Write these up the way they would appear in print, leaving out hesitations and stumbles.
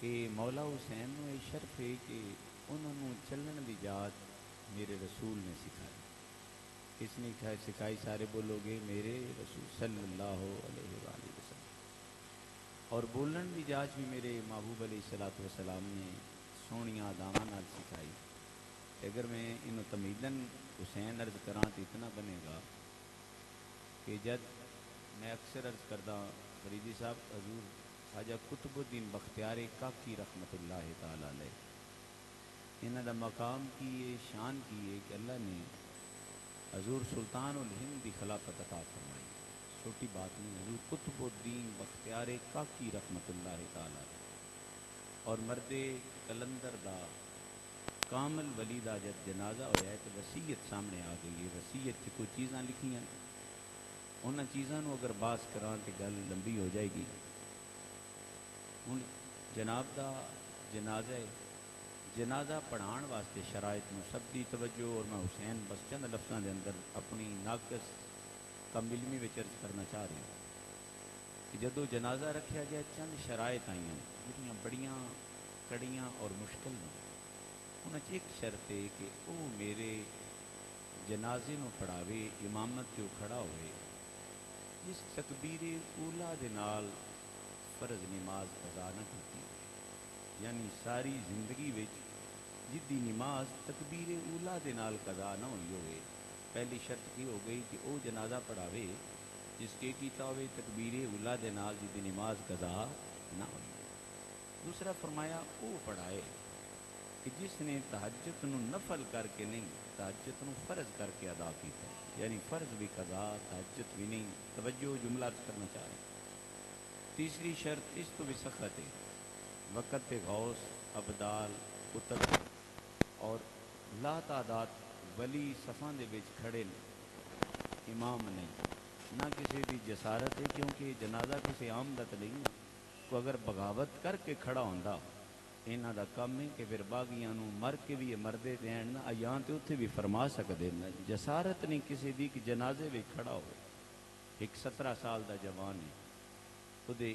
کہ مولا حسین نو یہ شرف ہے کہ انہوں نے چلن دی جات میرے رسول نے سکھائی. کس نے سکھائی؟ سارے بولو گے میرے رسول صلی اللہ علیہ وآلہ وسلم. اور بولن دی جاچ بھی میرے محبوب علیہ الصلوۃ والسلام نے سونیاں اداواں نال سکھائی. اگر میں انہوں تمیدن حسین عرض کراں تو اتنا بنے گا کہ جد میں اکثر عرض کردہ فریدی صاحب حضور خواجہ قطب الدین بختیار کاکی رحمۃ اللہ تعالی علیہ انہاں دا مقام کی ہے، شان کی ہے کہ اللہ نے حضور سلطان الہند دی خلافت عطا فرمائی. چھوٹی بات نہیں. حضور قطب الدین بختیار کاکی رحمۃ اللہ تعالی علیہ اور مرد کلندر دا کامل ولی دا جد جنازہ ہویا ہے تو وصیت سامنے آ گئی ہے. وصیت کی کوئی چیزاں لکھی ہیں، انہاں چیزاں نو اگر باس کران تو گل لمبی ہو جائے گی. ہن جناب دا جنازہ پڑھان واسطے شرائط میں سب دی توجہ، اور میں حسین بس چند لفظاں دے اندر اپنی ناقص کم علمی وچ عرض کرنا چاہ رہا ہوں کہ جدو جنازہ رکھا گیا چند شرائط آئی ہیں جہاں بڑیاں کڑیاں اور مشکل ہیں. انہاں چ ایک شرط ہے کہ وہ میرے جنازے نو پڑھاوے، امامت جو کھڑا ہوئے جس تکبیر اولا دے نال فرض نماز قضا نہ کیتی. یعنی ساری زندگی وچ جدی نماز تکبیر اولا دے نال قضا نہ ہوئی ہوئے. پہلی شرط یہ ہو گئی کہ او جنازہ پڑھاوے جس کے کیتا ہوئے تکبیر اولا دے نال جدی نماز قضا نہ ہوئی. دوسرا فرمایا او پڑھائے کہ جس نے تہجد نو نفل کر کے نہیں، تہجد نو فرض کر کے ادا کیتا. یعنی فرض بھی قضا، تہجد بھی نہیں. توجہ جملہ کرنا چاہ رہے ہیں. تیسری شرط اس تو بھی سخت ہے، وقت غوث ابدال قطب اور لا تعداد ولی صفاں دے وچ کھڑے امام نہیں، نہ کسی دی جسارت ہے کیونکہ جنازہ کسی عام دا تے نہیں. کو اگر بغاوت کر کے کھڑا ہوندا انہاں دا کم ہے کہ پھر باغیاں نو مر کے بھی مردے دین نہ ایاں تے اتھے بھی فرما سکدے نہ. جسارت نہیں کسی دی کہ جنازے وچ کھڑا ہو. ایک 17 سال دا جوان ہے، او دے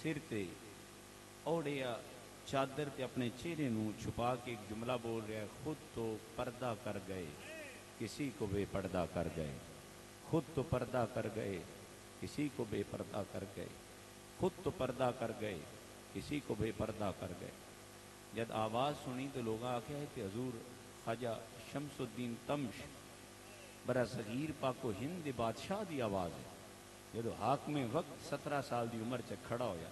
سر تے اوڑیا چادر تے اپنے چہرے نو چھپا کے ایک جملہ بول رہا ہے، خود تو پردہ کر گئے کسی کو بے پردہ کر گئے. خود تو پردہ کر گئے کسی کو بے پردہ کر گئے. خود تو پردہ کر گئے کسی کو بے پردہ کر گئے. جب آواز سنی تو لوگ آکھے ہے کہ حضور خواجہ شمس الدین تمش برا صغیر پاک و ہند بادشاہ دی آواز ہے. جدو حاکم وقت 17 سال دی عمر چ کھڑا ہویا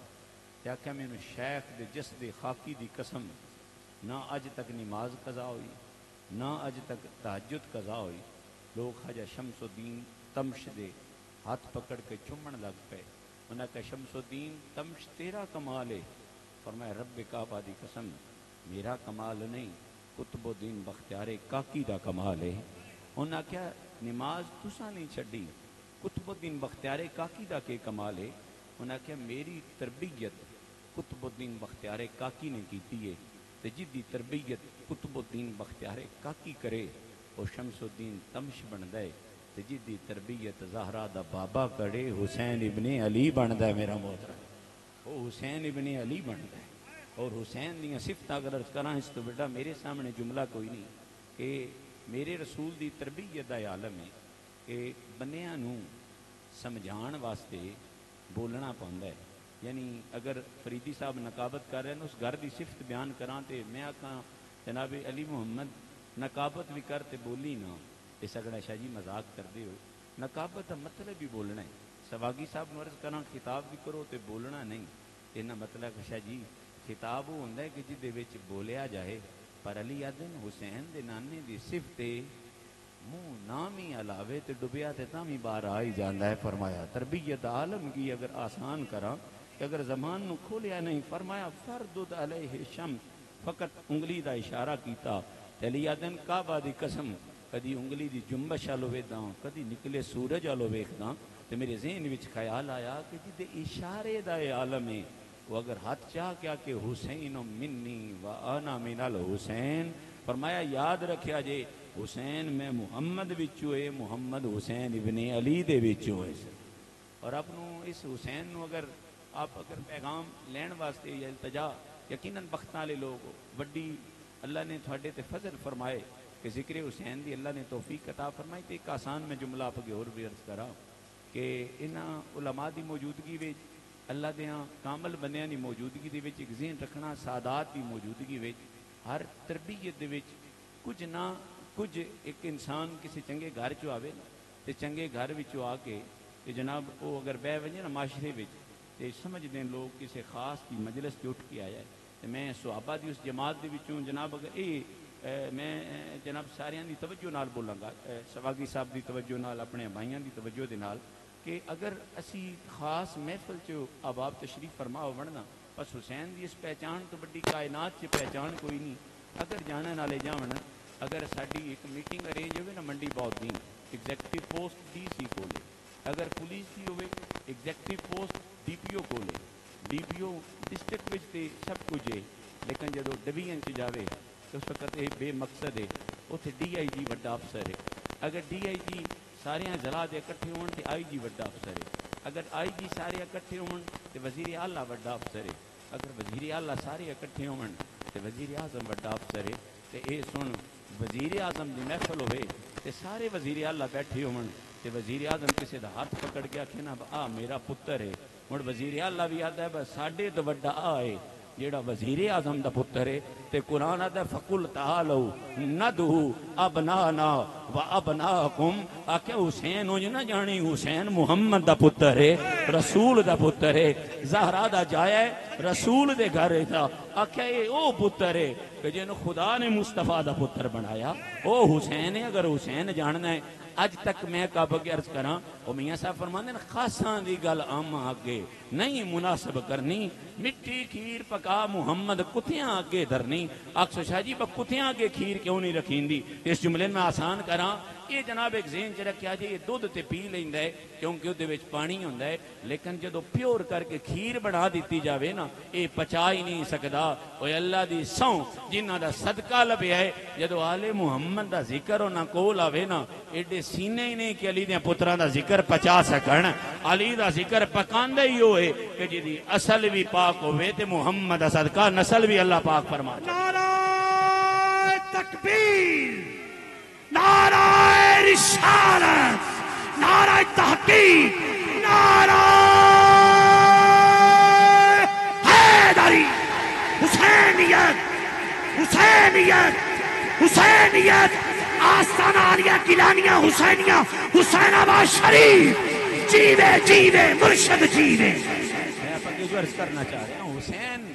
کیا کہ میں شیخ دے جس دے خاکی دی قسم نہ اج تک نماز قضا ہوئی نہ اج تک تہجد قضا ہوئی. لوگ خواجہ شمس الدین تمش دے ہاتھ پکڑ کے چومن لگ پے. انہاں کہ شمس الدین تمش تیرا کمال ہے. فرمایا رب کعبہ دی قسم میرا کمال نہیں، قطب الدین بختیار کاکی دا کمال ہے. انہاں کیا نماز تساں نہیں چھڈی، قطب الدین بختیار کاکی دا کے کمال ہے. انہاں کیا میری تربیت قطب الدین بختیار کاکی نے کیتی ہے تے جدی تربیت قطب الدین بختیار کاکی کرے وہ شمس الدین تمش بندا ہے تے جدی تربیت زہرا دا بابا کرے حسین ابن علی بندا ہے. میرا محترم وہ حسین ابن علی بندا ہے. اور حسین دیاں صفتاں اگر عرض کراں اس تو بیٹا میرے سامنے جملہ کوئی نہیں کہ میرے رسول دی تربیت دا عالم ہے کہ بندیاں نو سمجھان واسطے بولنا پوندا ہے. یعنی اگر فریدی صاحب نقابت کر رہے ہیں اس گھر دی صفت بیان کراں تے میں آکھاں جناب علی محمد نقابت بھی کر تے بولی نہ اس اگڑا شاہ جی مذاق کر دے ہو. نقابت دا مطلب بھی بولنا ہے. سواگی صاحب نو عرض کراں خطاب بھی کرو تے بولنا نہیں. انہاں مطلب شاہ جی خطاب وہ ہوندا ہے کہ جدے وچ بولیا جائے. پر علی آدن حسین دے نانے دی صفت منہ نام ہی علاوے تے ڈبیا تے تامی بار آئی جاندا ہے. فرمایا تربیت عالم کی اگر آسان کراں کہ اگر زمان نو کھولیا نہیں. فرمایا فردد علیہ شمس فقط انگلی دا اشارہ کیتا. علی آدن کعبہ دی قسم کدی انگلی دی جنبش آلو ویداں کدی نکلے سورج آلو ویکھداں تے میرے ذہن وچ خیال آیا کہ جدے اشارے دا عالم ہے وہ اگر ہاتھ چاہ کیا کہ حسین منی و انا من الحسین. فرمایا یاد رکھیا جے حسین میں محمد وچوں ہے، محمد حسین ابن علی دے وچوں ہے. اور اپنوں اس حسین نو اگر آپ اگر پیغام لین واسطے یا التجا یقیناً بختاں والے لوگ ہو، وڈی اللہ نے تھوڑے تے فضل فرمائے کہ ذکر حسین دی اللہ نے توفیق عطا فرمائی۔ تے ایک آسان میں جملہ آپ اگے اور بھی عرض کرا کہ انہاں علماء دی موجودگی وچ، اللہ دیاں کامل بندیاں دی موجودگی دے وچ ایک ذہن رکھنا، سادات دی موجودگی وچ ہر تربیت دے وچ کچھ نہ کچھ ایک انسان کسی چنگے گھر چ آوے نا تے چنگے گھر وچوں آ کے تے جناب وہ اگر بہ وجے نا معاشرے وچ تے سمجھ دیں لوگ کسی خاص کی مجلس تے اٹھ کے آیا ہے۔ تے میں صحابہ دی اس جماعت دے وچوں جناب اگر میں جناب ساریاں دی توجہ نال بولاں گا، سواگی صاحب دی توجہ نال، اپنے بھائیاں دی توجہ دے نال، کہ اگر اسی خاص محفل چ احباب تشریف فرما ہونا بس حسین دی اس پہچان تو بڑی کائنات چ پہچان کوئی نہیں۔ اگر جانے والے جاون، اگر ساری ایک میٹنگ ارینج ہوئے نا منڈی بہت دین ایگزیکٹو پوسٹ ڈی سی کو لے، اگر پولیس کی ہوئے ایگزیکٹو پوسٹ ڈی پی او کو لے، ڈی پی او ڈسٹرکٹ وچ تے سب کچھ ہے، لیکن جدو ڈویژن چ جاوے تو اس وقت یہ بے مقصد ہے، اتنے ڈی آئی جی وڈا افسر ہے۔ اگر ڈی آئی جی سارے ضلع دے اکٹھے ہون تے آئی جی وڈا افسر ہے۔ اگر آئی جی سارے اکٹھے ہون تے وزیر اعلیٰ وڈا افسر ہے۔ اگر وزیر اعلیٰ سارے اکٹھے ہون تے وزیر اعظم وڈا افسر ہے۔ تے اے سن وزیر اعظم دی محفل ہوئے تے سارے وزیر اعلیٰ بیٹھے ہون تے وزیر اعظم کسی دا ہاتھ پکڑ کے آکھے نا آ میرا پتر ہے، مڑ وزیر اعلیٰ بھی آتا ہے بس ساڈے تو وڈا آ ہے جیڑا وزیر اعظم دا پتر ہے۔ تے قرآن آتا ہے فقل تعالوا ندعو ابنانا و ابناکم، آکھے حسین ہو نہ جانی حسین محمد دا پتر ہے، رسول دا پتر ہے، زہرا دا جایا ہے رسول دے گھر تھا، آکھے یہ او پتر ہے کہ جنہوں خدا نے مصطفیٰ دا پتر بنایا، او حسین ہے۔ اگر حسین جاننا ہے اج تک میں کعبہ کے عرض کراں او میاں صاحب فرماندے ہیں خاصاں دی گل عام آگے نہیں مناسب کرنی، مٹی کھیر پکا محمد کتیاں آگے دھرنی۔ آکسو شاہ جی با کتیاں آگے کھیر کیوں نہیں رکھیندی؟ اس جملے میں آسان کراں یہ جناب ایک ذہن چ رکھیا جی یہ دودھ تے پی لیندا ہے کیونکہ اودے وچ پانی ہوندا ہے، لیکن جدو پیور کر کے کھیر بنا دیتی جاوے نا یہ پچا ہی نہیں سکدا۔ اوے اللہ دی سوں جنہاں دا صدقہ لبیا ہے جدو آل محمد دا ذکر انہاں کول آوے نا ایڈے سینے ہی نہیں کہ علی دے پتراں دا ذکر پچا سکن۔ علی دا ذکر پکاندا ہی ہوئے کہ جدی اصل بھی پاک ہوئے تے محمد دا صدقہ نسل بھی اللہ پاک فرما۔ نعرہ تکبیر، نعرہ رسالت، نعرہ تحقیق، نعرہ حیدری، حسینیت حسینیت حسینیت، آستانہ عالیہ گیلانیہ حسینیہ، حسین آباد شریف جیوے جیوے مرشد جیوے۔ میں آپ کو عرض کرنا چاہ رہا ہوں حسین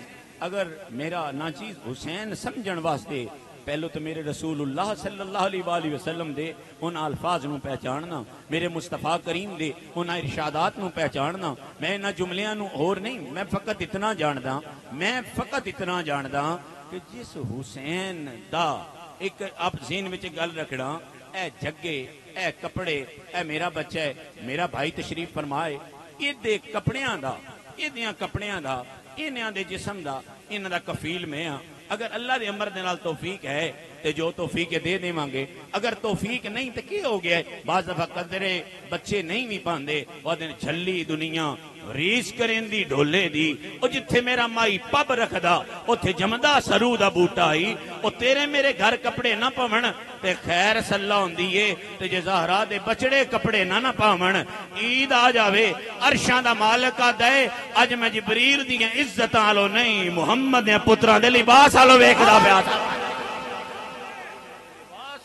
اگر میرا ناچیز حسین سمجھن واسطے پہلو تو میرے رسول اللہ صلی اللہ علیہ وآلہ وسلم دے ان الفاظ نو پہچاننا، میرے مصطفیٰ کریم دے ان ارشادات نو پہچاننا، میں نہ جملیاں نو اور نہیں، میں فقط اتنا جاندا کہ جس حسین دا ایک آپ ذہن وچ گل رکھنا، اے جگے اے کپڑے اے میرا بچہ ہے میرا بھائی تشریف فرمائے، یہ دے کپڑیاں دا، یہ دیاں کپڑیاں دا، انہاں دے جسم دا، انہاں دا کفیل میں ہاں۔ اگر اللہ دے امر دے نال توفیق ہے تے جو توفیق دے دے مانگے، اگر توفیق نہیں تے کی ہو گیا ہے؟ بعض دفعہ قدرے بچے نہیں بھی پاندے وہ دن جھلی دنیا ریس کریں دی ڈھولے دی، او جتھے میرا مائی پب رکھدا اتھے جمدہ سرو دا بوٹا ہی، او تیرے میرے گھر کپڑے نہ پون تے خیر صلی ہوندی ہے تے جے زہرا دے بچڑے کپڑے نہ پاون، عید آ جاوے عرشاں دا مالک آ دے اج میں جبریل دی عزتاں آلو نہیں محمد دے پتراں دے لباس آلو ویکھدا پیا تھا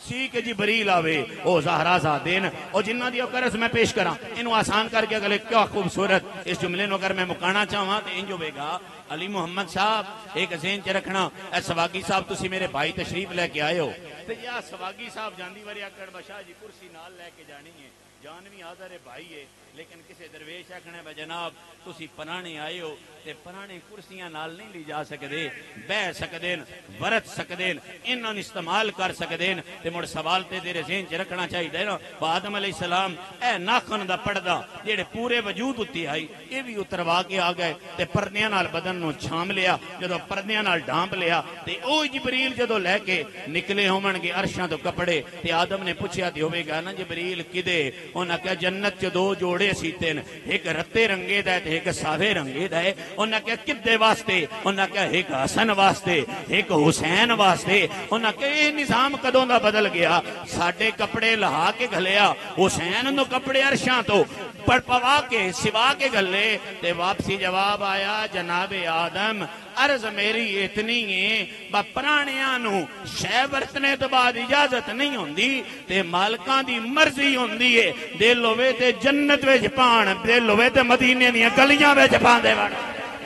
سی کہ جبریل آوے او زہرا زادین او جنہ دیو کرس میں پیش کراں انہوں آسان کر کے اگلے کیا خوبصورت اس جملے نو اگر میں مکانا چاہاں تو انجو بے گا علی محمد صاحب ایک ذہن چ رکھنا، اے سواگی صاحب تسی میرے بھائی تشریف لے کے آئے ہو تے یا سواگی صاحب جاندی وریا کڑبشاہ جی کرسی نال لے کے جانی ہے، جانوی حاضر ہے بھائی ہے، لیکن کسے درویش آکھنے بے جناب تسی پرانے آئے ہو تے پرانے کرسیاں نال نہیں لی جا سکدے، بہ سکدین ورت سکدین انہاں استعمال کر سکدین تے مڑ سوال تے تیرے ذہن چ رکھنا چاہیے نا آدم علیہ السلام اے ناخن دا پردہ جڑے پورے وجود اُتے آئی یہ بھی اتروا کے آ گئے تے پردیاں نال بدن نو چھام لیا، جدو پردیاں نال ڈھانپ لیا تے او جبریل جدو لے کے نکلے ہون گے عرشاں تو کپڑے تے آدم نے پوچھیا تے ہوے گا نا جبریل کدے انہاں کہا جنت چ دو جوڑے جوڑے سیتے نے، ایک رتے رنگے دا تے ایک ساوے رنگے دا ہے. انہاں کہا کدے واسطے؟ انہاں کہا ایک حسن واسطے ایک حسین واسطے. انہاں کہا یہ نظام کدوں دا بدل گیا؟ ساڈے کپڑے لہا کے گھلیا، حسین نو کپڑے عرشاں تو پوا کے سوا کے گھلے. تے واپسی جواب آیا جناب آدم عرض میری اتنی ہے با پرانیاں نو شے ورتنے تو بعد اجازت نہیں ہوندی تے مالکاں دی مرضی ہوندی ہے. دل ہوے تے جنت وچ پان، دل ہوے تے مدینے دیاں گلیاں وچ پاندے وڑ.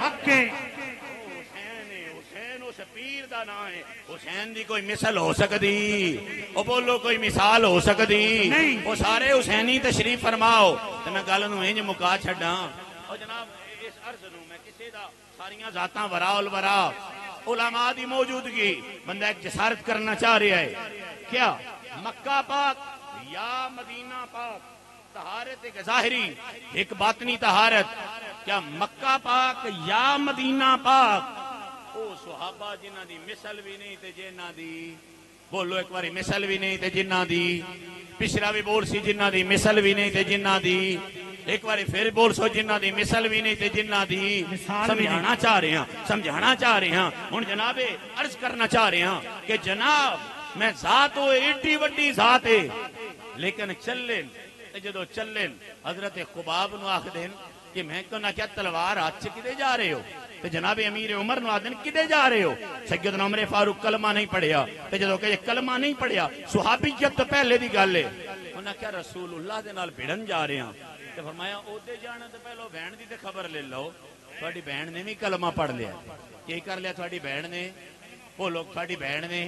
حق ہے حسین اس پیر دا نام ہے. حسین دی کوئی مثل ہو سکدی؟ او بولو کوئی مثال ہو سکدی؟ او سارے حسینی تشریف فرماؤ. تے میں گل نو انج مکا چھڈاں. او جناب اس عرض نو میں کسے دا ساریاں ذاتاں وراء الورا علماء دی موجودگی بندہ ایک جسارت کرنا چاہ رہا ہے. کیا مکہ پاک یا مدینہ پاک؟ طہارت ایک ظاہری ایک باطنی طہارت. کیا مکہ پاک یا مدینہ پاک؟ او صحابہ جنہ دی مثل بھی نہیں تے جنہ دی، بولو ایک باری، مثل بھی نہیں تے جنہ دی، پچھلا بھی بول سی جنہ دی مثل بھی نہیں تے جنہ دی، ایک بار پھر بول سو جنہ دی مثل بھی نہیں تے جنہ دی. سمجھانا چاہ رہے ہیں، سمجھانا چاہ رہے ہیں. ہن جناب عرض کرنا چاہ رہے ہیں کہ جناب میں ذات ہو ایڈی وڈی ذات ہے لیکن چلن جدو چلن حضرت خباب نو آکھ دین کہ میں کہنا کیا تلوار ہاتھ سے کدے جا رہے ہو؟ تو جناب امیر عمر نو آدھن کدے جا رہے ہو؟ سیدنا عمر فاروق کلمہ نہیں پڑھیا. تو جدو کہ کلمہ نہیں پڑھیا صحابیت تو پہلے دی گل ہے. انہاں کیا رسول اللہ دے نال بھڑن جا رہے ہیں. تو فرمایا اودے جانا تو پہلو بہن دی تے خبر لے لو. تھوڑی بہن نے بھی کلمہ پڑھ لیا. کی کر لیا تھوڑی بہن نے؟ بولو تھوڑی بہن نے.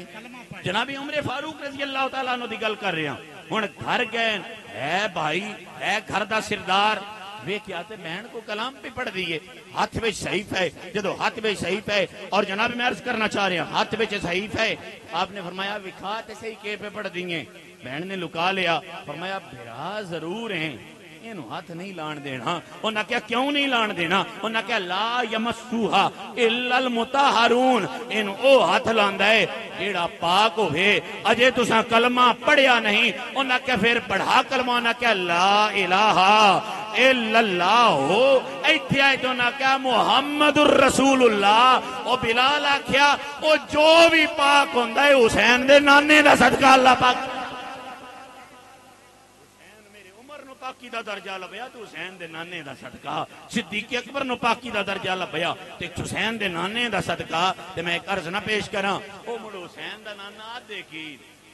جناب عمر فاروق رضی اللہ تعالیٰ عنہ دی گل کر رہے ہیں. ہن گھر گئے اے بھائی اے گھر دا سردار ویکھیا تے بہن کو کلام بھی پڑھ دیے. ہاتھ وچ صحیفہ ہے. جدو ہاتھ وچ صحیفہ ہے اور جناب میں عرض کرنا چاہ رہا ہوں ہاتھ وچ صحیفہ ہے. آپ نے فرمایا وکھا تے صحیح کے پہ پڑھ دیے. بہن نے لکا لیا. فرمایا بھرا ضرور ہیں اینو ہاتھ نہیں لان دینا. انہاں کیا کیوں نہیں لان دینا؟ انہاں کیا لا یمسوہا الا المطہرون. اینو او ہاتھ لاندا ہے جیڑا پاک ہوے. اجے تساں کلمہ پڑھیا نہیں. انہاں کیا پھر پڑھا کلمہ. انہاں کیا لا الہ الا اللہ ہو. ایتھے آئے تو انہاں کیا محمد الرسول اللہ. او بلال آکھیا او جو بھی پاک ہوندا ہے حسین دے نانے دا صدقہ اللہ پاک. پاکی دا درجہ لبیا تو حسین دے نانے دا صدقہ. صدیق اکبر نو پاکی دا درجہ لبیا تے حسین دے نانے دا صدقہ. تے میں ایک عرض نہ پیش کراں او مڑو حسین دا نانا آدھے کی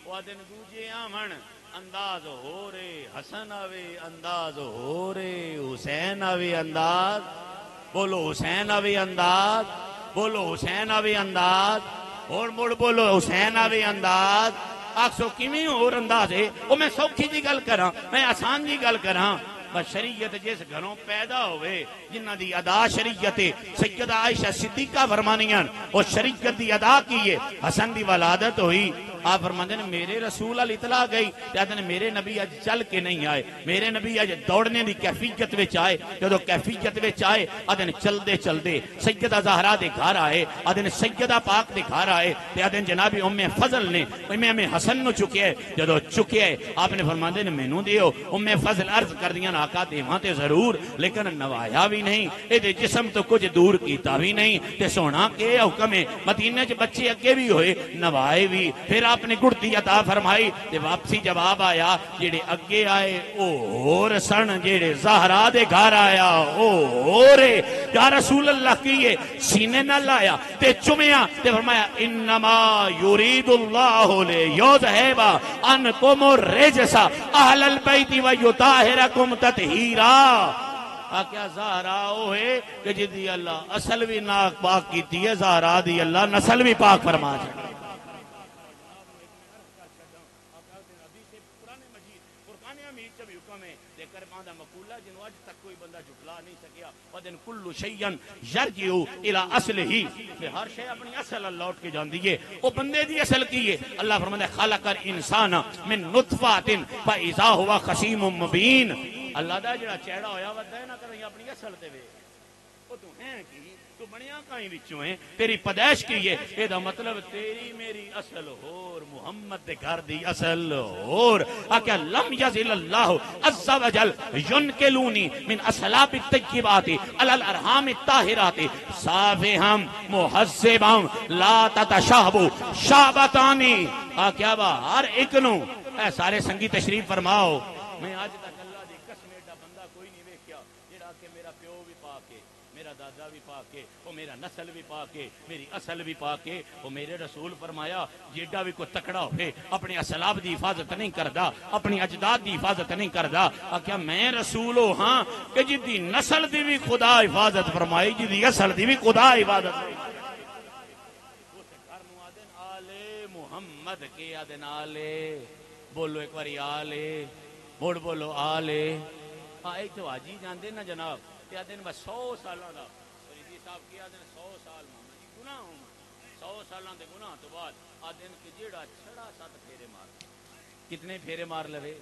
او دن دوجے آمن انداز ہو رے حسن آوے انداز ہو رے حسین آوے انداز. بولو حسین آوے انداز. بولو حسین آوے انداز. اور مڑ بولو حسین آوے انداز. آکسو کیویں اور انداز ہے. وہ میں سوکھی جی گل کراں، میں آسان جی گل کراں. بس شریعت جس گھروں پیدا ہوئے جنہ دی ادا شریعت سیدہ عائشہ صدیقہ فرمانیاں اور شریعت دی ادا کیے. حسن دی ولادت ہوئی. آپ فرماندے نے میرے رسول ال اطلاع گئی تے میرے نبی اج چل کے نہیں آئے. میرے نبی اج دوڑنے دی کیفیت وچ آئے. جدو کیفیت وچ آئے ادن چلدے چلدے سیدہ زہرا دے گھر آئے. ادن سیدہ پاک دے گھر آئے تے ادن جناب ام فضل نے ام حسن نو چکے. جدو چکے آپ نے فرماندے نے مینوں دیو. ام فضل عرض کر دیاں آقا دیواں تے ضرور لیکن نوایا بھی نہیں. اے دے جسم تو کچھ دور کیتا بھی نہیں. تے سونا کے حکم ہے مدینے چ بچے اگے بھی ہوئے نوائے بھی. پھر آپ نے گڑتی عطا فرمائی تے واپسی جواب آیا جڑے اگے آئے او ہور سن جڑے زہرا دے گھر آیا او ہورے. یا رسول اللہ کیے سینے نہ لایا تے چومیا تے فرمایا انما یرید اللہ لیذھب عنکم الرجس اہل البیت ویطہرکم تطہیرا. کیا زہرا ہوئے کہ جدی اللہ اصل بھی ناک پاک کیتی ہے زہرا دی اللہ نسل بھی پاک فرما جائے. کل شیئن یرجع الی اصلہ. ہر شے اپنی اصل لوٹ کے جان دیے. وہ بندے دی اصل کی ہے. اللہ فرماتا ہے خلق الانسان من نطفۃ فاذا هو خصیم مبین. اللہ دا جڑا چہرہ ہویا ودا ہے نا کہیں اپنی اصل تے وے او تو ہیں کی تو بنیا کہیں وچوں ہے تیری پیدائش کی ہے اے دا مطلب تیری میری اصل اور محمد دے گھر دی اصل اور آکیا لم یزل اللہ عز و جل ینکلونی من اصلاب الطیبات علی الارحام الطاہرات صافہم محذبم لا تتشابو شابتانی آکیا با ہر ایک نو اے سارے سنگی تشریف فرماؤ میں آج تک اللہ دی قسم ایڈا بندہ کوئی نہیں ویکھیا جڑا کہ میرا پیو بھی پاک ہے میرا دادا بھی پاک ہے وہ میرا نسل بھی پاک ہے میری اصل بھی پاک ہے وہ میرے رسول فرمایا جیڈا بھی کوئی تکڑا ہوئے اپنے اسلاب دی حفاظت نہیں کردا اپنی اجداد دی حفاظت نہیں کردا کیا میں رسول ہوں ہاں کہ جدی نسل دی بھی خدا حفاظت فرمائی جدی اصل دی بھی خدا حفاظت محمد کے آدن آلے بولو ایک باری آلے موڑ بولو آلے آئے تو آجی جاندے نا جناب یہ آدن بس 100 سالہ دا فریدی صاحب کی آدن 100 سال محمد جی گناہ ہوں 100 سالہ دے گناہ تو بعد آدن کی جیڑا چھڑا 7 پھیرے مار کتنے پھیرے مار لوے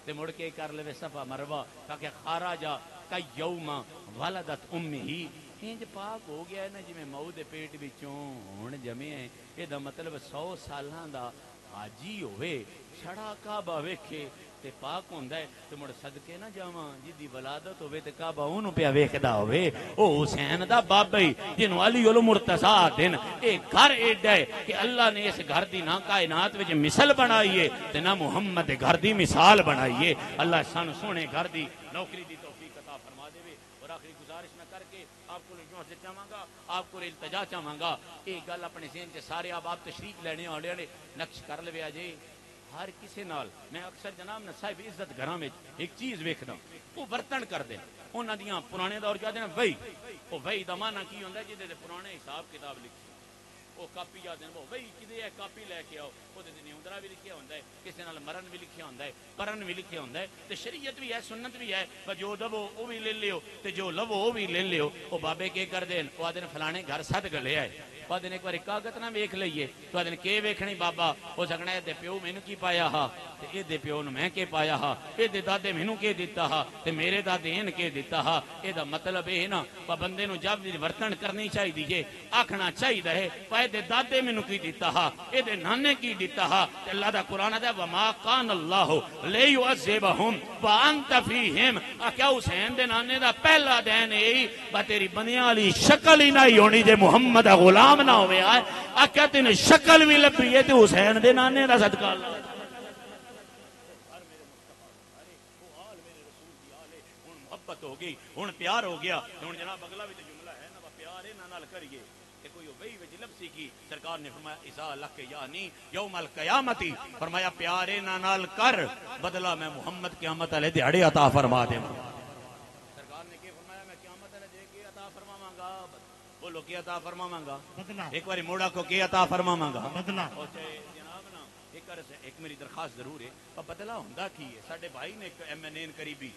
تے مڑ کے کر لوے صفا مروا تاکہ خاراجا کا یوم والدت امی ہی انج پاک ہو گیا ہے نا جی میں مئو دے پیٹ بچوں ہون جمے ہیں یہ دا مطلب 100 سالاں دا حاجی ہوئے چھڑا کعبہ ویکھے تے پاک ہوندا ہے تے مڑ صدقے نہ جاواں جدی ولادت ہوے تے کعبہ اونوں پیا ویکھدا ہوے او حسین دا بابا ہی جنوں علی المرتضی دین اے گھر ایڈا ہے کہ اللہ نے اس گھر دی نہ کائنات وچ مثال بنائی ہے تے نہ محمد دے گھر دی مثال بنائی ہے اللہ سانو سونے گھر دی نوکری دی توفیق عطا فرما دے اور آخری گزارش میں کر کے آپ کو جو سے چاہاں گا آپ کو التجا چاہاں گا ایک گل اپنے ذہن سے سارے آپ تشریف لینے والے نے نقش کر لے اجے ہر کسی نال میں اکثر جناب نہ صاحب عزت گھراں وچ ایک چیز ویکھدا وہ برتن کر دے انہاں دیاں پرانے دور کہندے نے وہی او وہی دا معنی کی ہوندا ہے جدے پرانے حساب کتاب لکھی وہ کاپی جا دین وہ وہی کدے ہے کاپی لے کے آؤ وہ دے نیوندرا بھی لکھیا ہوندا ہے کسی نال مرن بھی لکھیا ہوندا ہے پرن بھی لکھیا ہوندا ہے تے شریعت بھی ہے سنت بھی ہے جو دو وہ بھی لے لیو تے جو لو وہ بھی لے لیو او بابے کے کر دین او آدن فلانے گھر صدق لے آئے وہ دن ایک بار کاغذ نہ ویکھ لئیے تو آدن کے ویکھنی بابا ہو سکنا ہے دے پیو مینوں کی پایا ہا تے اے دے پیو نوں میں کے پایا ہا اے دے دادے مینوں کے دیتا ہا تے میرے دادے ان کے دیتا ہا اے دا مطلب اے نا بندے نوں جب ورتن کرنی چاہیے آکھنا چاہیے ہے اے دے دادے مینوں کی دیتا ہا اے دے نانے کی دیتا ہا تے اللہ دا قرآن ہے وما کان اللہ لیعذبہم وانت فیہم کیا حسین دے نانے دا پہلا دین اے با تیری بنیاں والی شکل ہی نہیں ہونی جے محمد غلام نہ ہوئے آئے آکھیا تین شکل بھی لبھی ہے تے حسین دے نانے دا صدقہ اللہ محبت ہو گئی ہن پیار ہو گیا ہن جناب اگلا بھی جملہ ہے نا پیار انہاں نال کریے کہ کوئی وہی وچ لفظی کی سرکار نے فرمایا اذا لک یعنی یوم القیامت فرمایا پیار انہاں نال کر بدلہ میں محمد قیامت والے دیہاڑے عطا فرما دے سرکار نے کہ فرمایا میں قیامت والے دے کے عطا فرماواں گا بولو کی عطا فرماواں گا ایک باری موڑا کو کی عطا فرماواں گا بدلہ جناب نا ایک میری درخواست ضرور ہے پر بدلہ ہوندا کی ہے ساڈے بھائی نے ایک ایم این اے قریبی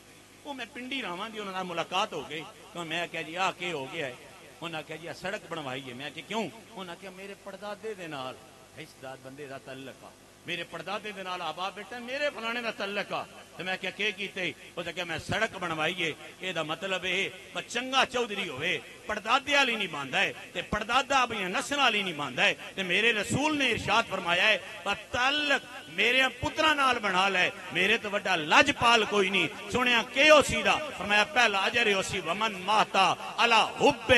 وہ میں پنڈی رہواں دی انہاں نال ملاقات ہو گئی تو میں کہا جی آ کے ہو گیا ہے انہاں کہا جی سڑک بنوائی ہے میں کہ کیوں انہاں کہا میرے پردادے دے نال حصدار بندے دا تعلق آ میرے پردادے دے نال آبا بیٹا میرے فلانے دا تعلق آ تو میں کہا کہ کیتے او تے کہ میں سڑک بنوائی ہے اے دا مطلب اے کہ چنگا چودھری ہوئے پردادے والی نہیں باندا ہے تے پردادا اپنی نسل والی نہیں باندا ہے تے میرے رسول نے ارشاد فرمایا ہے پر تعلق میرے پتراں نال بنا لے میرے تو بڑا لجپال کوئی نہیں سنیا کہ او سیدھا فرمایا پہلا اجر اسی ومن ماتا علی حب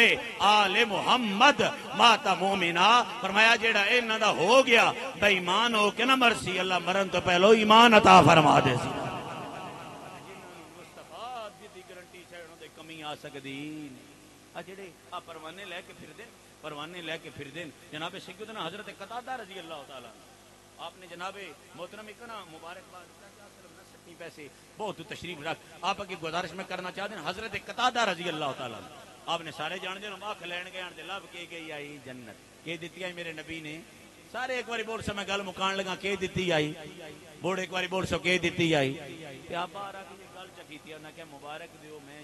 آل محمد ماتا مومنا فرمایا جیڑا انہاں دا ہو گیا بے ایمان ہو کے نہ مرسی اللہ مرن تو پہلو ایمان عطا فرما دے سی مصطفیٰ دی گارنٹی چھڑوں دے کمی آ سکدی آ جڑے آ پروانے لے کے پھر دین پروانے لے کے پھر دین جناب سیدنا حضرت قتادہ رضی اللہ تعالی آپ نے جناب محترم اکنا مبارکباد سٹی پیسے بہت تشریف رکھ آپ کی گزارش میں کرنا چاہتے ہیں حضرت قتادہ رضی اللہ تعالیٰ آپ نے سارے جان دے آنکھ لین گئے آن دے لب کے گئی آئی جنت کے دیتی آئی میرے نبی نے سارے ایک باری بول سو میں گل مکان لگا کے دیتی آئی بوڑ ایک باری بول سو کے دیتی آئی کہ آپ آ رہا کہ گل چکی تھی انہاں کہ مبارک دیو میں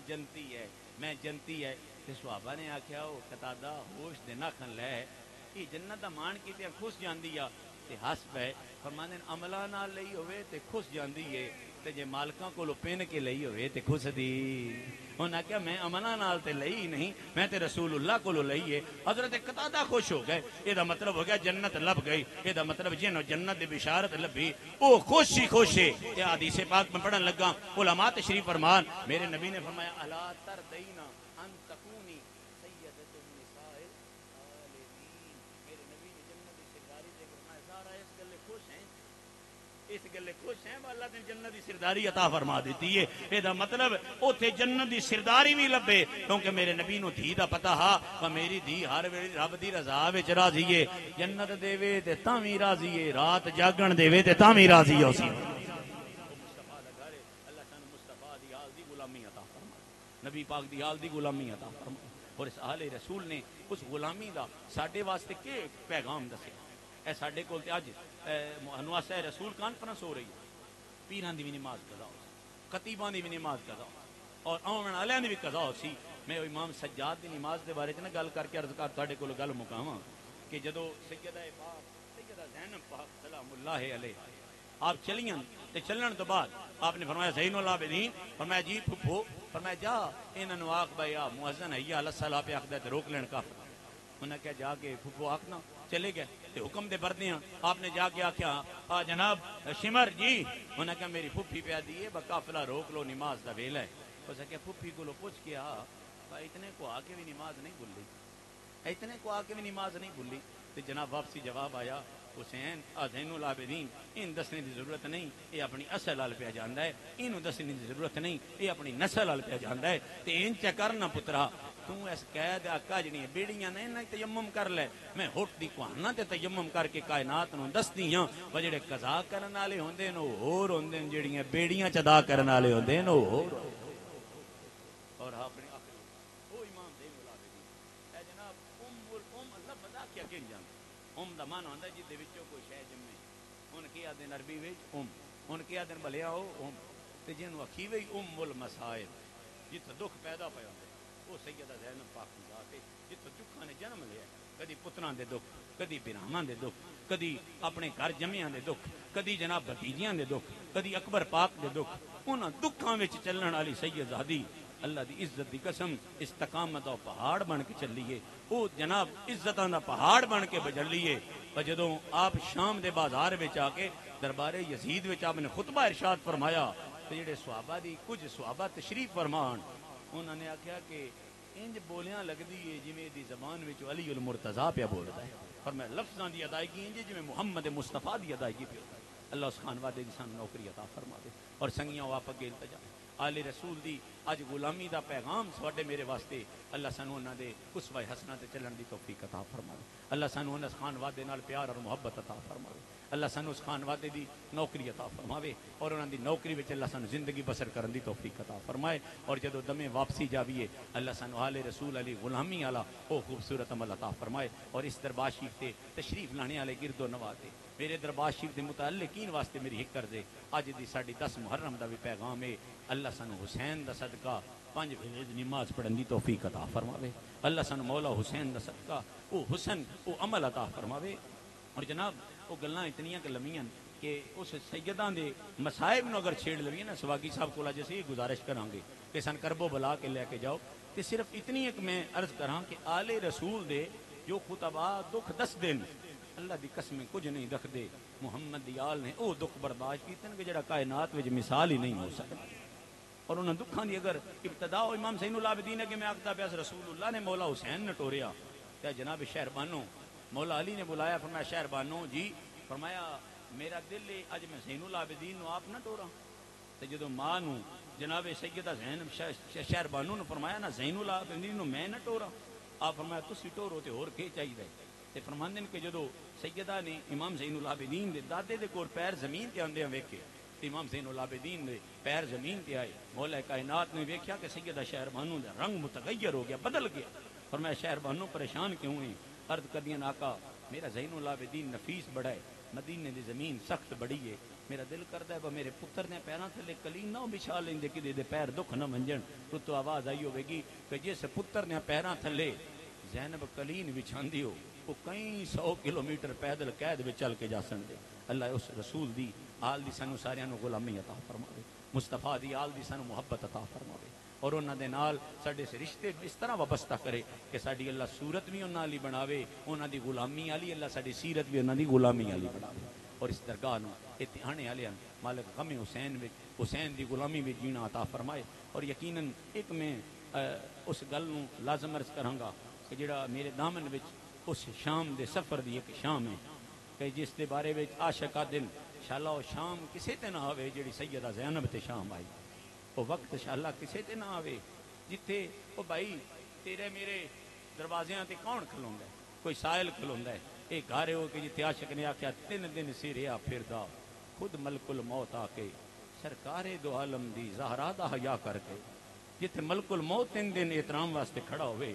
جنتی ہے کہ صحابہ نے آکھیا او قتادہ ہوش دے نہ کھن لے یہ جنت دا مان کی تے خوش جاندی آ تے حسب ہے فرماندے عملاں نال لئی ہوے تے خوش جاندی ہے تے جے مالکاں کولو پین کے لئی ہوئے تے خوش دی انہاں کہا میں امنا نال تے لئی نہیں میں تے رسول اللہ کولو لئی ہے حضرت قتادہ خوش ہو گئے یہ دا مطلب ہو گیا جنت لب گئی یہ دا مطلب جنوں جنت دی بشارت لبھی او خوشی خوش ہے یہ حدیث پاک میں پڑھن لگا علماء تشریف فرمان میرے نبی نے فرمایا الا تردینا ان تکونی سیدۃ النساء العالمین میرے نبی نے جنت دی سرداری دے فرمایا سارا اس گلے خوش ہیں اس گلے خوش ہیں اللہ نے جنت دی سرداری عطا فرما دیتی ہے اے دا مطلب اوتھے جنت دی سرداری بھی لبے کیونکہ میرے نبی نو دھی دا پتہ ہا کہ میری دھی ہر ویلے رب دی رضا وچ راضی ہے جنت دیوے تے تاں وی راضی ہے رات جاگن دیوے تے تاں وی راضی ہے اسی مصطفیٰ دا گھر ہے اللہ سن مصطفیٰ دی حال دی غلامی عطا فرما نبی پاک دی حال دی غلامی عطا فرما اور اس آل رسول نے اس غلامی دا ساڈے واسطے کہ پیغام دسیا اے ساڈے کول تے اج انواسہ رسول کانفرنس ہو رہی ہے پیران دی بھی نماز قضا ہو سی خطیبان دی بھی نماز قضا ہو اور آن والوں دی بھی قضا ہو سی میں امام سجاد دی نماز دے بارے چ گل کر کے عرض کر تواڈے کول گل مکاواں کہ جدو سیدہ پاک سیدہ زینب پاک سلام اللہ علیہ آپ چلیاں تے چلن تو بعد آپ نے فرمایا زین العابدین فرمایا جی پھپھو فرمایا جا انہاں نو آکھ بھائی آ مؤذن حی علی الصلاۃ پہ آکھدا تے روک لین کافر انہاں کہا جا کے پھپھو آکھنا چلے گئے تے حکم دے بردے ہیں آپ نے جا کے آکھیا جناب شمر جی انہاں کہا میری پھپھی پہ دیے با قافلہ روک لو نماز دا ویلا ہے اس کہ پھپھی کو پوچھ کے اتنے کو آ کے بھی نماز نہیں بھولی اتنے کو آ کے بھی نماز نہیں بھولی تے جناب واپسی جواب آیا حسین زین العابدین ان دسنے دی ضرورت نہیں یہ اپنی اصل حال پہ جاندا ہے اینو دسنے دی ضرورت نہیں یہ اپنی نسل حال پہ جاندا ہے تے ان چ کرنا پترا تو اس قید آقا جنی بیڑیاں نے نہ تیمم کر لے میں ہوٹ دی کوہنا تے تیمم کر کے کائنات نو دسدی ہاں او جڑے قضا کرن والے ہوندے نو ہور ہوندے جڑیاں بیڑیاں چدا کرن والے ہوندے نو ہور اور اپنے او امام زین العابدین اے جناب ام لفظ کیا کہ جان دا معنی ہوندا جے دے وچوں کوئی شے جمے ہن کیا دن عربی وچ ہن کیا دن بھلیا او تے جنوں اکھی وی المسائل جتھے دکھ پیدا پیا ہوندا وہ سیدہ زینب پاک دی ذات ہے جتھے دکھاں نے جنم لیا کدی پتراں دے دکھ کدی بھراواں دے دکھ کدی اپنے گھر جمیاں دے دکھ کدی جناب بھتیجیاں دے دکھ کدی اکبر پاک دے دکھ انہاں دکھاں وچ چلن والی سیدزادی اللہ دی عزت دی قسم استقامت دا پہاڑ بن کے چلیے او جناب عزتاں دا پہاڑ بن کے بجلیے اور جدوں آپ شام دے بازار وچ آ کے دربار یزید وچ آپ نے خطبہ ارشاد فرمایا تے جڑے صحابہ دی کچھ صحابہ تشریف فرمان انہوں نے آخیا کہ انج بولیاں لگدی ہے جویں دی زبان وچ علی المرتضیٰ پہ بولدا ہے اور میں لفظاں دی ادائیگی انج جویں محمد مصطفیٰ دی ادائیگی پہ اللہ اس خان وعدے دی سان نوکری عطا فرما دے اور سنگیاں واپس اگے التجا آل رسول دی اج غلامی دا پیغام سواڈے میرے واسطے اللہ سانو انہاں دے اسوہ حسنہ تے چلن دی توفیق عطا فرما دے اللہ سانو انہاں خان وعدے نال پیار اور محبت عطا فرما دے اللہ سانو اس خان وعدے دی نوکری عطا فرماوے اور انہاں دی نوکری وچ اللہ سانو زندگی بسر کرن دی توفیق عطا فرمائے اور جدوں دمے واپسی جاویے اللہ سانو آل رسول علی غلامی والا او خوبصورت عمل عطا فرمائے اور اس دربار شریف تے تشریف لانے والے گرد و نواز دے میرے دربار شریف دے متعلقین واسطے میری ایک عرض ہے اج دی ساڈی 10 محرم دا بھی پیغام ہے اللہ سانو حسین دا صدقہ 5 ویلے دی نماز پڑھن دی توفیق عطا فرماوے اللہ سانو مولا حسین دا صدقہ او حسن او عمل عطا فرماوے اور جناب وہ گلاں اتنیاں کہ لمیاں کہ اس سیداں دے مصائب نو اگر چھیڑ لویے نا سواگی صاحب کو جیسے یہ گزارش کراں گے کہ سن کربو بلا کے لے کے جاؤ تے صرف اتنی ایک میں عرض کراں کہ آل رسول دے جو خطبہ دکھ دس دن اللہ دی قسمیں کچھ نہیں دکھ دے محمد دی آل نے او دکھ برداشت کیتے کہ جڑا کائنات وچ مثال ہی نہیں ہو سکتا اور انہاں دکھاں دی اگر ابتدا امام زین العابدین کہ میں آخدا پیا رسول اللہ نے مولا حسین نے ٹوریا تے جناب شہربانو مولا علی نے بلایا فرمایا شہربانو جی فرمایا میرا دل ہے اج میں زین العابدین نو آپ نہ ٹوراں تے جدوں ماں نو جناب سیدہ زینب شہربانو نے فرمایا نا زین العابدین نو میں نہ ٹوراں آپ فرمایا تسی ٹورو تے ہور کی چاہیے تے فرماندے کہ جدوں سیدہ نے امام زین العابدین دے دادے دے کول پیر زمین تے آندے ویکھے امام زین العابدین دے پیر زمین تے آئے مولا کائنات نے ویکھیا کہ سیدہ شہربانو دا رنگ متغیر ہو گیا بدل گیا فرمایا شہربانو پریشان کیوں ہیں عرض کردیاں آقا میرا زین العابدین نفیس بڑا ہے مدینے دی زمین سخت بڑی ہے میرا دل کردا ہے میرے پتر نے پیراں تھلے کلین نہ بچھا لیندے کہ دے پیر دکھ نہ منجن تو آواز آئی ہوے گی کہ جس پتر نے پیراں تھلے زینب کلین بچھاندی ہو وہ کئی 100 کلومیٹر پیدل قید وچ چل کے جا سن دے اللہ اس رسول دی آل دی سانو ساریاں نو غلامی عطا فرماوے مصطفیٰ دی آل دی سانو محبت عطا فرماوے اور انہاں دے نال ساڈے سے رشتے اس طرح وابستہ کرے کہ ساڈی اللہ صورت بھی انہاں علی بناوے، انہاں دی غلامی علی، اللہ ساڈی سیرت بھی انہاں دی غلامی علی بناوے اور اس درگاہ نو ایتھے آنے والے مالک غم حسین وچ حسین دی غلامی وچ جینا عطا فرمائے۔ اور یقیناً ایک میں اس گل نو لازم عرض کراں گا کہ جڑا میرے دامن وچ اس شام دے سفر دی ایک شام ہے کہ جس دے بارے وچ عاشقاں دل شالا او شام کسے تے نہ آوے جڑی سیدہ زینب تے شام آئی، وہ وقت شالا کسے تے نہ آوے جتھے او بھائی تیرے میرے دروازیاں تے کون کھلوندا ہے، کوئی سائل کھلوندا ہے، اے گھر ہو کہ جتھے عاشق نے آکھیا 3 دن سریا پھردا خود ملک الموت آ کے سرکار دو عالم دی زہرا دا حیا کر کے، جتھے ملک الموت 3 دن احترام واسطے کھڑا ہوئے،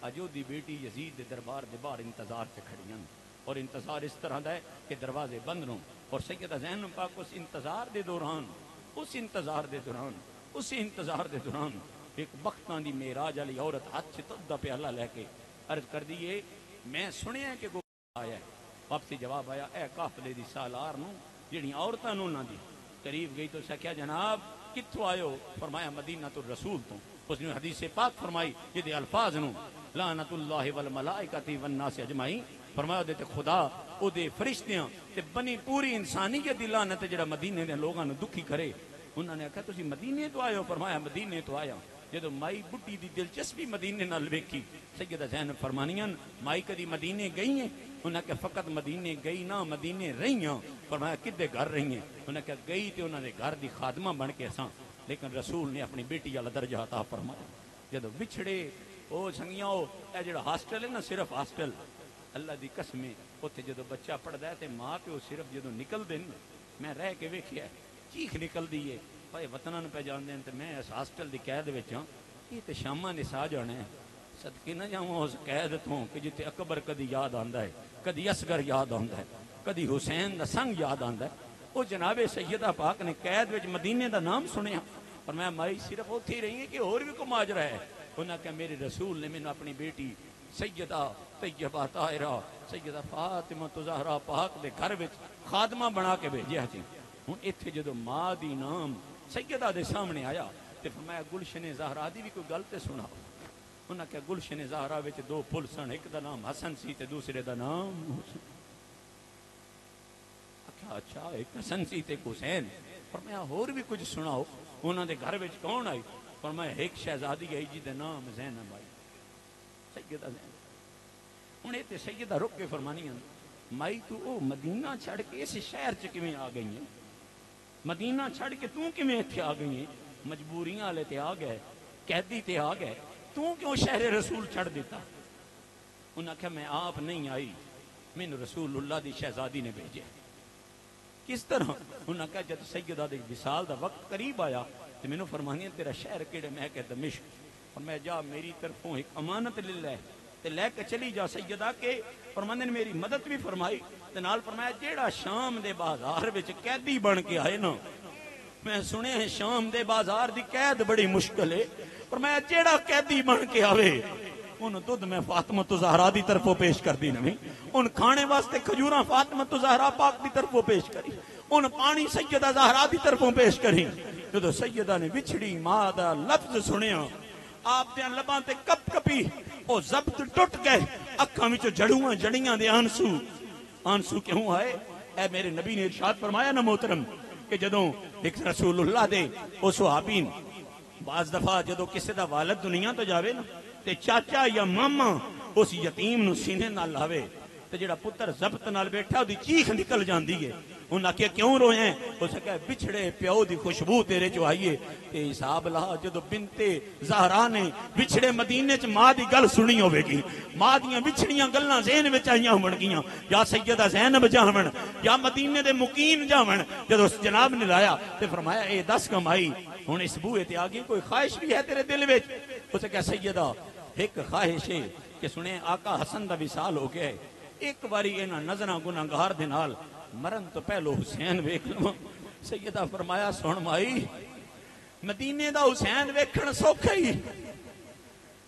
اجو دی بیٹی یزید دے دربار دے باہر انتظار تے کھڑیاں اور انتظار اس طرح دا ہے کہ دروازے بند ہوں اور سیدہ زینب پاک اس انتظار دے دوران ایک بختاں دی معراج والی عورت ہاتھ چ دودھ دا پیالہ لے کے عرض کر دیے میں سنیا کہ کوئی آیا ہے، واپسی جواب آیا اے قافلے دی سالار نو جڑی عورتاں نو نہ دی قریب گئی تو سکھیا جناب کتھوں آئے ہو؟ فرمایا مدینہ الرسول تو۔ اس نے حدیث پاک فرمائی جدے الفاظ نو لعنت اللہ والملائکۃ والناس اجمعین، فرمایا دے تے خدا او دے فرشتیاں تے بنی پوری انسانیت دی لعنت جڑا مدینے دے لوگاں نو دکھی کرے۔ انہوں نے کہا تسی مدینے تو آئے ہو؟ فرمایا مدینے تو آیا۔ جدو مائی بڈی دی دلچسپی مدینے نال ویکھی سیدہ زینب فرمانیاں مائی کدی مدینے گئی ہیں؟ انہوں نے کہا فقط مدینے گئی نہ مدینے رہی ہیں۔ فرمایا کدے گھر رہی ہیں؟ انہوں نے کہا گئی تے انہوں نے گھر دی خادمہ بن کے ساں، لیکن رسول نے اپنی بیٹی والا درجہ عطا فرمایا۔ جدو بچھڑے او سنگیاں اے جڑا ہاسٹل ہے نا، صرف ہاسٹل اللہ دی قسم اوتھے جدو بچہ پڑھدا ہے تے ماں پیو صرف جدو نکل دین میں رہ کے ویکھیا چیخ نکل دی ہے بھائی وطناں نوں پہ جان دین تے میں اس ہاسٹل دی قید وچ ہاں، یہ تے شاماں نے سا جانا ہے، صدقے نہ جاواں اس قید تو کہ جتے اکبر کدی یاد آندا ہے، کدی اصغر یاد آندا ہے، کدی حسین دا سنگ یاد آندا ہے۔ او جناب سیدہ پاک نے قید وچ مدینے دا نام سنیا اور میں مائی صرف اوتھے ہی رہی ہے کہ اور بھی کوئی ماجرا ہے؟ انہاں کہ میرے رسول نے مینوں اپنی بیٹی سیدہ طیبہ طاہرہ سیدہ فاطمہ زہرا پاک دے گھر وچ خادمہ بنا کے بھیجیا سی۔ ہن ایتھے جدوں ماں دی نام سیدہ دے سامنے آیا تے فرمایا گلشن زہرا دی بھی کوئی گل تے سناؤ۔ انہاں کہ گلشن زہرا وچ 2 پھل سن، ایک دا نام حسن سی تے دوسرے دا نام حسین۔ اچھا ایک حسن سی تے حسین، فرمایا اور بھی کچھ سناؤ۔ انہاں دے گھر وچ کون آئی؟ فرمایا ایک شہزادی آئی جی دے نام زینب آئی، سیدہ زینب۔ ہن تے سیدہ رک کے فرمانیاں مائی تو او مدینہ چھڑ کے اس شہر چ کیویں آ گئی ہیں؟ مدینہ چھڑ کے تو کیویں ایتھے آ گئی ہیں؟ مجبوریاں والے تے آ گئے، قیدی تے آ گئے، تو کیوں شہر رسول چھڑ دیتا؟ انہاں کہا میں آپ نہیں آئی، مینوں رسول اللہ دی شہزادی نے بھیجے۔ کس طرح؟ انہاں کہا جب سیدہ دے وصال دا وقت قریب آیا تو مینوں فرمانی تیرا شہر کیڑے؟ میں کہ دمشق۔ اور میں جا میری طرفوں ایک امانت للہ تے لے کے چلی جا سیدہ کے، فرمانے نے میری مدد بھی فرمائی تے نال فرمایا جیڑا شام دے بازار وچ قیدی بن کے آئے نا، میں سنے ہیں شام دے بازار دی قید بڑی مشکل ہے، فرمایا جیڑا قیدی بن کے آوے ان دودھ میں فاطمہ زہرا دی طرفوں پیش کر دی نویں، ان کھانے واسطے کھجوراں فاطمہ زہرا پاک دی طرفوں پیش کری، ان پانی سیدہ زہرا دی طرفوں پیش کری۔ جدو سیدہ نے وچھڑی ماں دا لفظ سنیا آپ دے لباں تے کپ کپی، او ضبط ٹوٹ گئے، اکھاں وچوں جڑیاں جڑیاں دے آنسو کیوں آئے؟ اے میرے نبی نے ارشاد فرمایا نا محترم کہ جدوں ایک رسول اللہ دے او صحابین بعض دفعہ جدو کسی دا والد دنیا تو جاوے نا تے چاچا یا ماما اس یتیم نو سینے نال لاوے تے جڑا پتر ضبط نال بیٹھا دی چیخ نکل جاندی ہے۔ انہاں کہ کیوں روئے ہیں؟ اس کہا بچھڑے پیو دی خوشبو تیرے چو آئیے تے حساب لا جدو بنت زہرا نے بچھڑے مدینے چ ماں دی گل سنی ہوے گی، ماں دیاں بچھڑیاں گلاں ذہن وچ آئیاں ہون گیاں، یا سیدہ زینب جاون یا مدینے دے مقیم جاون۔ جدو اس جناب نے لایا تے فرمایا اے 10 کمائی ہن اس بوئے تے آگے کوئی خواہش بھی ہے تیرے دل وچ؟ اس کہا سیدہ ایک خواہش ہے کہ سنے آقا حسن دا وصال ہو گیا ہے، ایک باری انہاں نظراں گناہگار دے نال مرن تو پہلو حسین ویکھ لواں۔ سیدہ فرمایا سن مائی مدینے دا حسین ویکھن سوکھا ہی،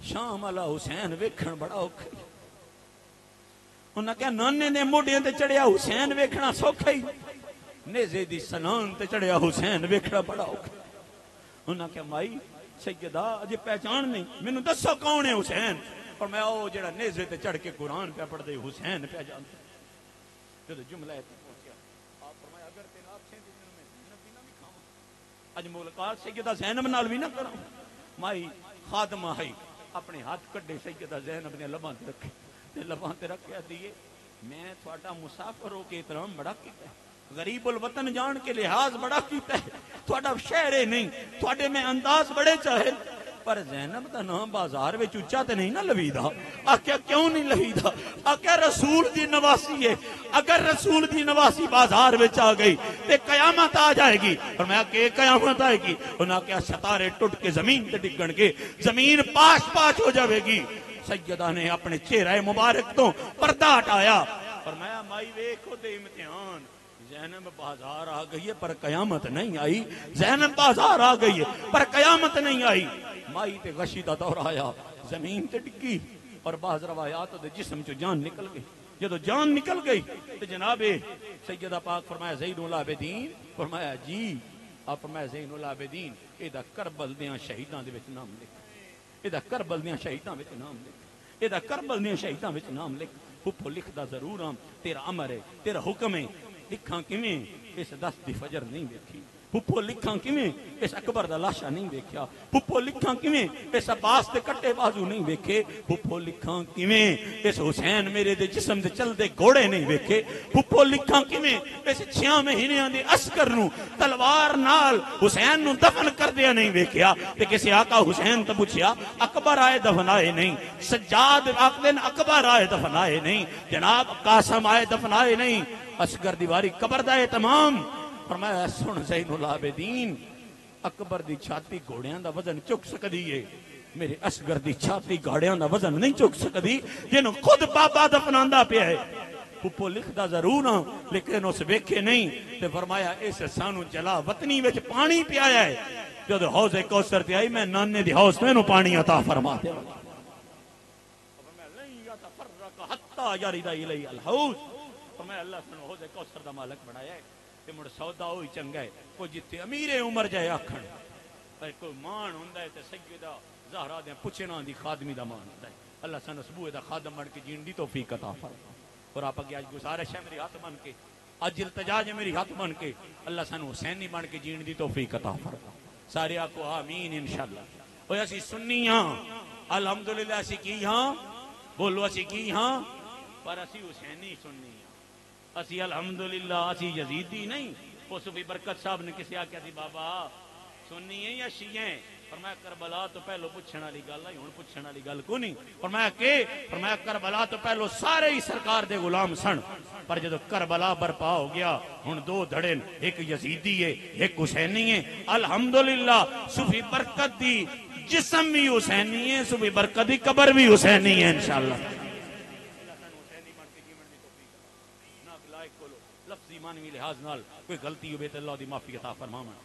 شام والا حسین ویکھن بڑا اوکھا ہی۔ انہاں کہا نانے نے موڈیاں تے چڑھیا حسین ویکھنا سوکھا ہی، نیزے دی سنان تے چڑھیا حسین ویکھنا بڑا اوکھا۔ انہاں کہا مائی سیدہ اجے پہچان نہیں مینوں دسو کون ہے حسین اور میں او جڑا نیزے تے چڑھ کے قرآن پہ پڑھ دے حسین پہ جانتا جدو جملہ ہے پہنچیا آپ فرمایا اگر تیرا آپ سے دن میں زینب بھی نہ بھی کھاواں اج ملاقات سیدہ زینب نال بھی نہ کراں مائی خادمہ ہے اپنے ہاتھ کڈے سیدہ زینب نے لباں تے رکھے تے لباں تے رکھ کے دیے میں تھوڑا مسافر ہو کے احترام بڑا کیتا ہے غریب الوطن جان کے لحاظ بڑا کیتا ہے تھوڑا شہرے نہیں تھوڑے میں انداز بڑے چاہے پر زینب دا نام بازار وچ اچا تے نہیں نہ لویدا آکھیا کیوں نہیں لویدا آکھیا رسول دی نواسی ہے اگر رسول دی نواسی بازار وچ آ گئی تے قیامت آ جائے گی اور میں کہ قیامت آئے گی انہاں کہا ستارے ٹوٹ کے زمین تے ڈگن گے زمین پاش پاش ہو جاوے گی سیدہ نے اپنے چہرہ مبارک تو پردہ ہٹایا فرمایا مائی ویکھو تے امتحان زینب بازار آ گئی ہے پر قیامت نہیں آئی زینب بازار آ گئی ہے پر قیامت نہیں آئی مائی تے غشی دا دور آیا زمین تے ڈگی اور بعض روایات دے جسم چو جان نکل گئی جدو جان نکل گئی تو جناب سیدہ پاک فرمایا زین العابدین فرمایا جی آپ فرمایا زین العابدین ایدہ کربل دیاں شہیداں دے وچ نام لکھ ایدہ کربل دیاں شہیداں وچ نام لکھ ایدہ کربل دیاں شہیداں وچ نام لکھ پھپھو لکھدا ضرور ہاں تیرا امر ہے تیرا حکم ہے لکھاں کیویں اس 10 دی فجر نہیں دیکھی پھپھو لکھاں کیویں اس اکبر دا لاشا نہیں دیکھیا پھپھو لکھاں کیویں اس عباس دے کٹے بازو نہیں دیکھے پھپھو لکھاں کیویں اس حسین میرے دے جسم دے چلدے گھوڑے نہیں دیکھے پھپھو لکھاں کیویں اس 6 مہینیاں دے عسکر نو تلوار نال حسین نو دفن کر دیا نہیں دیکھیا تے کسی آقا حسین تے پوچھیا اکبر آئے دفنائے نہیں سجاد آخدن اکبر آئے دفنائے نہیں جناب قاسم آئے دفنائے نہیں اصغر دیواری قبر دائے تمام فرمایا سن زین العابدین اکبر دی چھاتی گھوڑیاں دا وزن چک سکدی ہے میرے اصغر دی چھاتی گھوڑیاں دا وزن نہیں چک سکدی جنوں خود بابا دفناندا پیا ہے پھپھو لکھدا ضرور ہاں لیکن اس ویکھے نہیں تے فرمایا اس سانو جلا وطنی وچ پانی پیایا ہے جدو حوض کوثر تے آئی میں نانے دی حوض مینوں پانی عطا فرما دے فرمایا لن یتفرق حتی یرد الی الحوض فرمایا اللہ سانو حوض کوثر دا مالک بنایا ہے تے مڑ سودا ہوئی چنگا ہے کوئی جتے امیر عمر جائے آکھن پر کوئی مان ہوندا ہے تے سیدہ زہرا دے پچھنا دی خادمی دا مان ہوندا ہے اللہ سانو سبوے دا خادم بن کے جین دی توفیق عطا فرما اور آپ اگے آج گزارش ہے میری ہاتھ بن کے آج التجا ہے میری ہاتھ بن کے اللہ سانو حسینی بن کے جین دی توفیق عطا فرما سارے آکو آمین انشاءاللہ اوہ اسی سنی ہاں الحمدللہ اسی کی ہاں بولو اسی کی ہاں پر اسی حسینی سنی ہاں اسی الحمدللہ اسی یزیدی نہیں وہ صوفی برکت صاحب نے کسی آکیا تھی بابا سنی ہیں یا شیعہ ہیں فرمایا کربلا تو پہلو پوچھنا لی گل ہے ہن پوچھنا لی گل کو نہیں فرمایا کہ فرمایا کربلا تو پہلو سارے ہی سرکار دے غلام سن پر جدو کربلا برپا ہو گیا ہن 2 دھڑے ایک یزیدی ہے ایک حسینی ہے الحمدللہ صوفی برکت دی جسم بھی حسینی ہے صوفی برکت دی قبر بھی حسینی ہے انشاءاللہ لفظی معنوی لحاظ نال کوئی غلطی ہوئے تو اللہ دی معافی عطا فرماوے